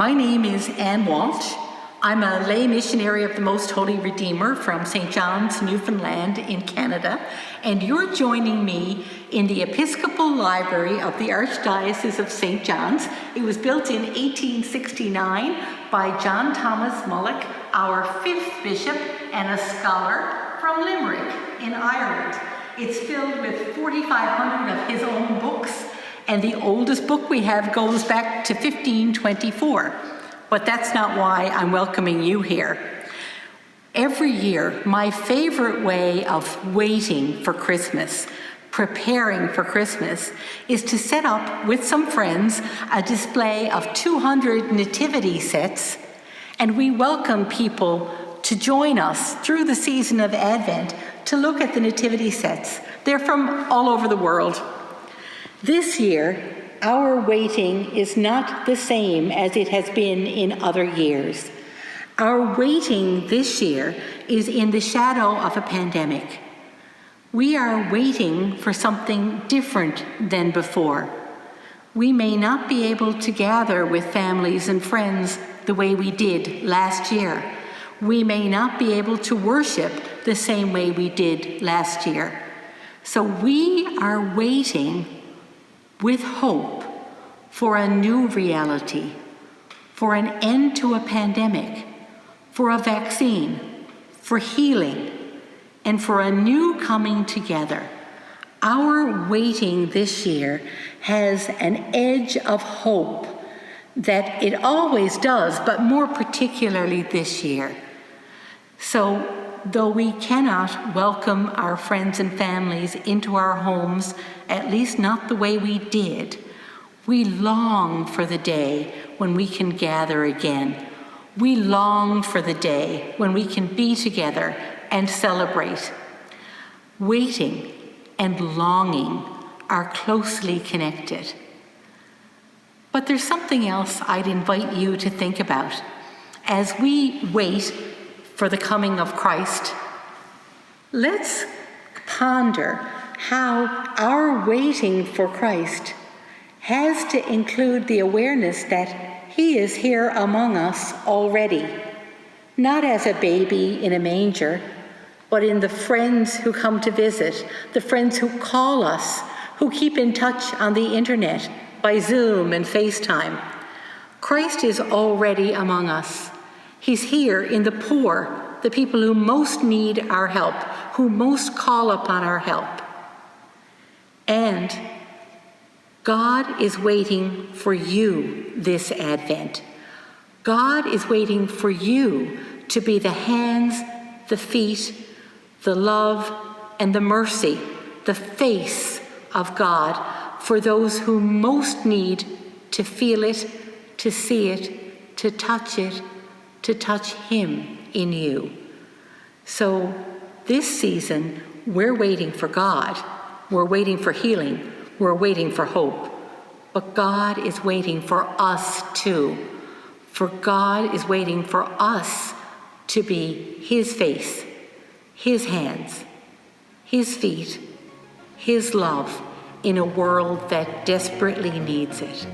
My name is Anne Walsh. I'm a lay missionary of the Most Holy Redeemer from St. John's, Newfoundland in Canada, and you're joining me in the Episcopal Library of the Archdiocese of St. John's. It was built in 1869 by John Thomas Mullock, our fifth bishop and a scholar from Limerick in Ireland. It's filled with 4,500 of his own books, and the oldest book we have goes back to 1524. But that's not why I'm welcoming you here. Every year, my favorite way of waiting for Christmas, preparing for Christmas, is to set up with some friends a display of 200 nativity sets, and we welcome people to join us through the season of Advent to look at the nativity sets. They're from all over the world. This year, our waiting is not the same as it has been in other years. Our waiting this year is in the shadow of a pandemic. We are waiting for something different than before. We may not be able to gather with families and friends the way we did last year. We may not be able to worship the same way we did last year. So we are waiting with hope for a new reality, for an end to a pandemic, for a vaccine, for healing, and for a new coming together. Our waiting this year has an edge of hope that it always does, but more particularly this year. So, though we cannot welcome our friends and families into our homes, at least not the way we did, we long for the day when we can gather again. We long for the day when we can be together and celebrate. Waiting and longing are closely connected. But there's something else I'd invite you to think about. As we wait for the coming of Christ, let's ponder how our waiting for Christ has to include the awareness that He is here among us already, not as a baby in a manger, but in the friends who come to visit, the friends who call us, who keep in touch on the internet by Zoom and FaceTime. Christ is already among us. He's here in the poor, the people who most need our help, who most call upon our help. And God is waiting for you this Advent. God is waiting for you to be the hands, the feet, the love, and the mercy, the face of God for those who most need to feel it, to see it, to touch Him in you. So this season, we're waiting for God. We're waiting for healing. We're waiting for hope. But God is waiting for us too. For God is waiting for us to be His face, His hands, His feet, His love in a world that desperately needs it.